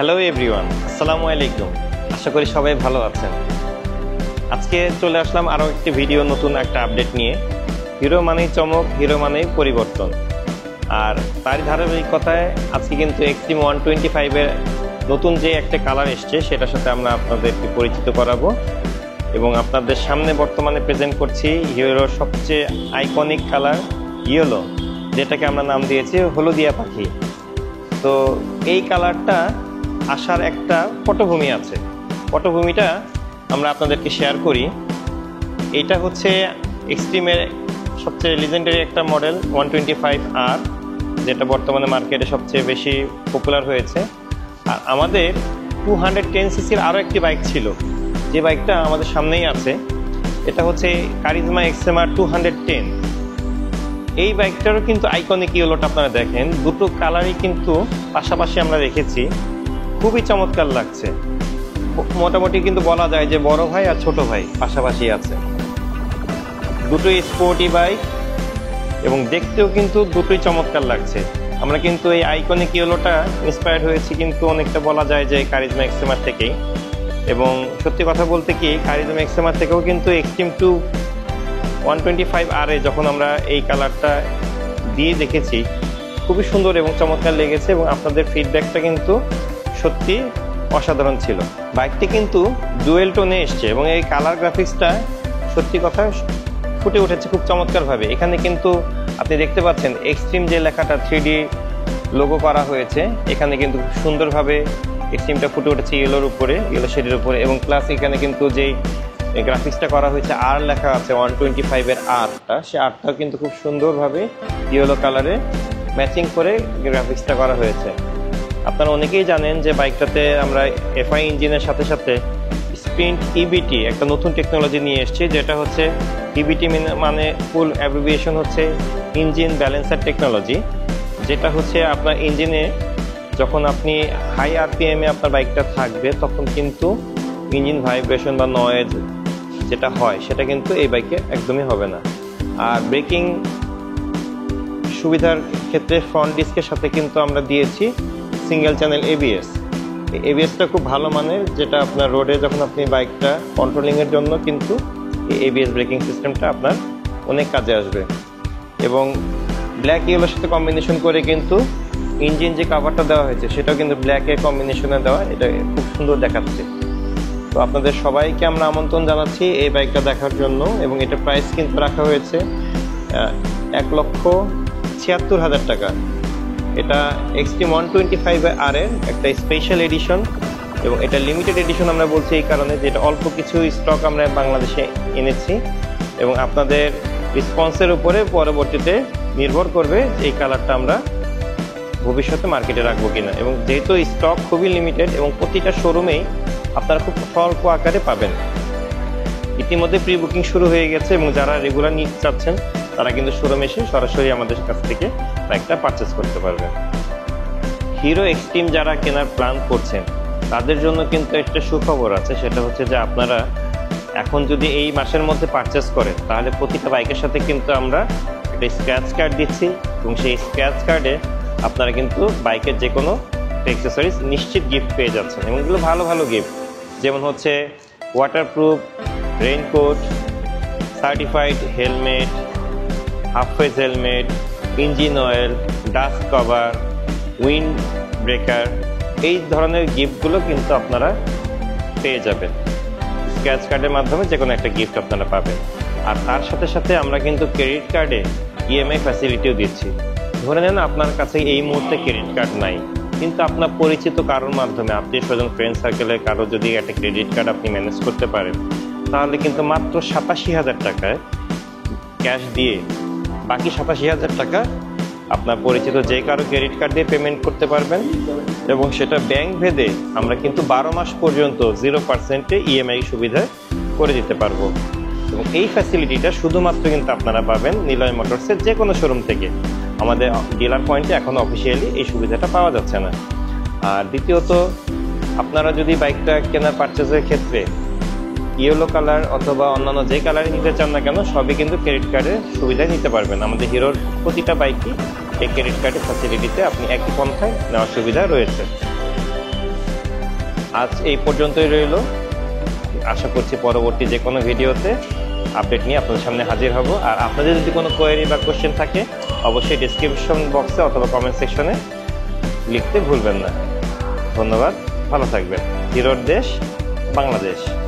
Hello everyone, আসসালামু আলাইকুম। আশা করি সবাই ভালো আছেন। আজকে চলে আসলাম আরও একটি ভিডিও, নতুন একটা আপডেট নিয়ে। হিরো মানেই চমক, হিরো মানেই পরিবর্তন। আর তারই ধারাবাহিকতায় আজকে কিন্তু এক্সট্রিম 125-এর নতুন যে একটা কালার এসছে সেটার সাথে আমরা আপনাদেরকে পরিচিত করাবো এবং আপনাদের সামনে বর্তমানে প্রেজেন্ট করছি হিরোর সবচেয়ে আইকনিক কালার ইয়েলো, যেটাকে আমরা নাম দিয়েছি হলদিয়া পাখি। তো এই কালারটা আসার একটা পটভূমি আছে, পটভূমিটা আমরা আপনাদেরকে শেয়ার করি। এইটা হচ্ছে এক্সট্রিমের সবচেয়ে লিজেন্ডারি একটা মডেল 125R, যেটা বর্তমানে মার্কেটে সবচেয়ে বেশি পপুলার হয়েছে। আর আমাদের 210cc আরও একটি বাইক ছিল, যে বাইকটা আমাদের সামনেই আছে। এটা হচ্ছে কারিজমা এক্সএমআর 210। এই বাইকটারও কিন্তু আইকনিক ইয়েলোটা আপনারা দেখেন, দুটো কালারই কিন্তু পাশাপাশি আমরা রেখেছি, খুবই চমৎকার লাগছে। মোটামুটি কিন্তু বলা যায় যে বড় ভাই আর ছোট ভাই পাশাপাশি আছে। দুটোই স্পোর্টি বাইক এবং দেখতেও কিন্তু দুটোই চমৎকার লাগছে। আমরা কিন্তু এই আইকনিক ইয়েলোটা ইন্সপায়ার্ড হয়েছি কিন্তু অনেকটা বলা যায় যে কারিজমা এক্সএমআর থেকেই। এবং সত্যি কথা বলতে কি, কারিজমা এক্সএমআর থেকেও কিন্তু এক্সট্রিম 125R যখন আমরা এই কালারটা দিয়ে দেখেছি, খুবই সুন্দর এবং চমৎকার লেগেছে এবং আপনাদের ফিডব্যাকটা কিন্তু সত্যি অসাধারণ ছিল। বাইকটি কিন্তু ডুয়েল টোনে এসছে এবং এই কালার গ্রাফিক্সটা সত্যি কথা ফুটে উঠেছে খুব চমৎকারভাবে। এখানে কিন্তু আপনি দেখতে পাচ্ছেন এক্সট্রিম যে লেখাটা 3D লোগো করা হয়েছে, এখানে কিন্তু খুব সুন্দরভাবে এক্সট্রিমটা ফুটে উঠেছে ইয়েলোর উপরে, ইয়েলো শেডের উপরে। এবং প্লাস এখানে কিন্তু যেই গ্রাফিক্সটা করা হয়েছে, আর লেখা আছে 125-এর আরটা, সে আরটাও কিন্তু খুব সুন্দরভাবে ইয়েলো কালারে ম্যাচিং করে গ্রাফিক্সটা করা হয়েছে। আপনারা অনেকেই জানেন যে বাইকটাতে আমরা এফআই ইঞ্জিনের সাথে সাথে স্প্রিন্ট ইবিটি একটা নতুন টেকনোলজি নিয়ে এসেছি, যেটা হচ্ছে ইবিটি মানে ফুল অ্যাব্রিভিয়েশন হচ্ছে ইঞ্জিন ব্যালেন্সার টেকনোলজি। যেটা হচ্ছে আপনার ইঞ্জিনে যখন আপনি হাই আরপিএমে আপনার বাইকটা থাকবে, তখন কিন্তু ইঞ্জিন ভাইব্রেশন বা নয়েজ যেটা হয় সেটা কিন্তু এই বাইকে একদমই হবে না। আর ব্রেকিং সুবিধার ক্ষেত্রে ফ্রন্ট ডিস্কের সাথে কিন্তু আমরা দিয়েছি সিঙ্গেল চ্যানেল এবিএস। এবিএসটা খুব ভালো মানের, যেটা আপনার রোডে যখন আপনি বাইকটা কন্ট্রোলিংয়ের জন্য কিন্তু এই এবিএস ব্রেকিং সিস্টেমটা আপনার অনেক কাজে আসবে। এবং ব্ল্যাক ইয়েলোর সাথে কম্বিনেশন করে কিন্তু ইঞ্জিন যে কাভারটা দেওয়া হয়েছে সেটাও কিন্তু ব্ল্যাকের কম্বিনেশনে দেওয়া, এটা খুব সুন্দর দেখাচ্ছে। তো আপনাদের সবাইকে আমরা আমন্ত্রণ জানাচ্ছি এই বাইকটা দেখার জন্য। এবং এটা প্রাইস কিন্তু রাখা হয়েছে 1,76,000 টাকা। এটা এক্সট্রিম 125R এর একটা স্পেশাল এডিশন এবং এটা লিমিটেড এডিশন আমরা বলছি এই কারণে যে এটা অল্প কিছু স্টক আমরা বাংলাদেশে এনেছি এবং আপনাদের রেসপন্সের উপরে পরবর্তীতে নির্ভর করবে এই কালারটা আমরা ভবিষ্যতে মার্কেটে রাখবো কিনা। এবং যেহেতু স্টক খুবই লিমিটেড এবং প্রতিটা শোরুমেই আপনারা খুব স্বল্প আকারে পাবেন। ইতিমধ্যে প্রি বুকিং শুরু হয়ে গেছে এবং যারা রেগুলার নিতে চাচ্ছেন তারা কিন্তু শোরুমে এসে সরাসরি আমাদের কাছ থেকে বাইকটা পারচেস করতে পারবেন। হিরো এক্সট্রিম যারা কেনার প্ল্যান করছেন তাদের জন্য কিন্তু একটা সুখবর আছে, সেটা হচ্ছে যে আপনারা এখন যদি এই মাসের মধ্যে পারচেস করেন তাহলে প্রতিটা বাইকের সাথে কিন্তু আমরা একটা স্ক্র্যাচ কার্ড দিচ্ছি এবং সেই স্ক্র্যাচ কার্ডে আপনারা কিন্তু বাইকের যে কোনো অ্যাক্সেসরিজ নিশ্চিত গিফট পেয়ে যাচ্ছেন। এবং এগুলো ভালো ভালো গিফট, যেমন হচ্ছে waterproof raincoat, certified helmet, half face helmet, engine oil, dust cover, wind breaker, এই ধরনের গিফটগুলো কিন্তু আপনারা পেয়ে যাবেন। স্ক্র্যাচ কার্ডের মাধ্যমে যে কোনো একটা গিফট আপনারা পাবেন। আর তার সাথে সাথে আমরা কিন্তু ক্রেডিট কার্ডে ইএমআই ফ্যাসিলিটিও দিচ্ছি। ধরে নেন আপনার কাছে এই মুহূর্তে ক্রেডিট কার্ড নাই, কিন্তু আপনার পরিচিত কারোর মাধ্যমে আত্মীয় স্বজন ফ্রেন্ড সার্কেলের কারো যদি একটা ক্রেডিট কার্ড আপনি ম্যানেজ করতে পারেন, তাহলে কিন্তু মাত্র 87,000 টাকায় ক্যাশ দিয়ে বাকি 87,000 টাকা আপনার পরিচিত যে কারো ক্রেডিট কার্ড দিয়ে পেমেন্ট করতে পারবেন। এবং সেটা ব্যাংক ভেদে আমরা কিন্তু 12 মাস পর্যন্ত 0% ইএমআই সুবিধা করে দিতে পারবো। এবং এই ফ্যাসিলিটিটা শুধুমাত্র কিন্তু আপনারা পাবেন নিলয় মোটরসের যে কোনো শোরুম থেকে। আমাদের ডিলার পয়েন্টে এখনও অফিসিয়ালি এই সুবিধাটা পাওয়া যাচ্ছে না। আর দ্বিতীয়ত, আপনারা যদি বাইকটা কেনার পারচেজের ক্ষেত্রে ইয়েলো কালার অথবা অন্যান্য যে কালারই নিতে চান না কেন, সবই কিন্তু ক্রেডিট কার্ডের সুবিধায় নিতে পারবেন। আমাদের হিরোর প্রতিটা বাইকই এই ক্রেডিট কার্ডের ফ্যাসিলিটিতে আপনি একই পন্থায় নেওয়ার সুবিধা রয়েছে। আজ এই পর্যন্তই রইল। আশা করছি পরবর্তী যে কোনো ভিডিওতে আপডেট নিয়ে আপনাদের সামনে হাজির হব। আর আপনাদের যদি কোনো কোয়েরি বা কোশ্চেন থাকে অবশ্যই ডিসক্রিপশন বক্সে অথবা কমেন্ট সেকশনে লিখতে ভুলবেন না। ধন্যবাদ, ভালো থাকবেন। হিরোর দেশ বাংলাদেশ।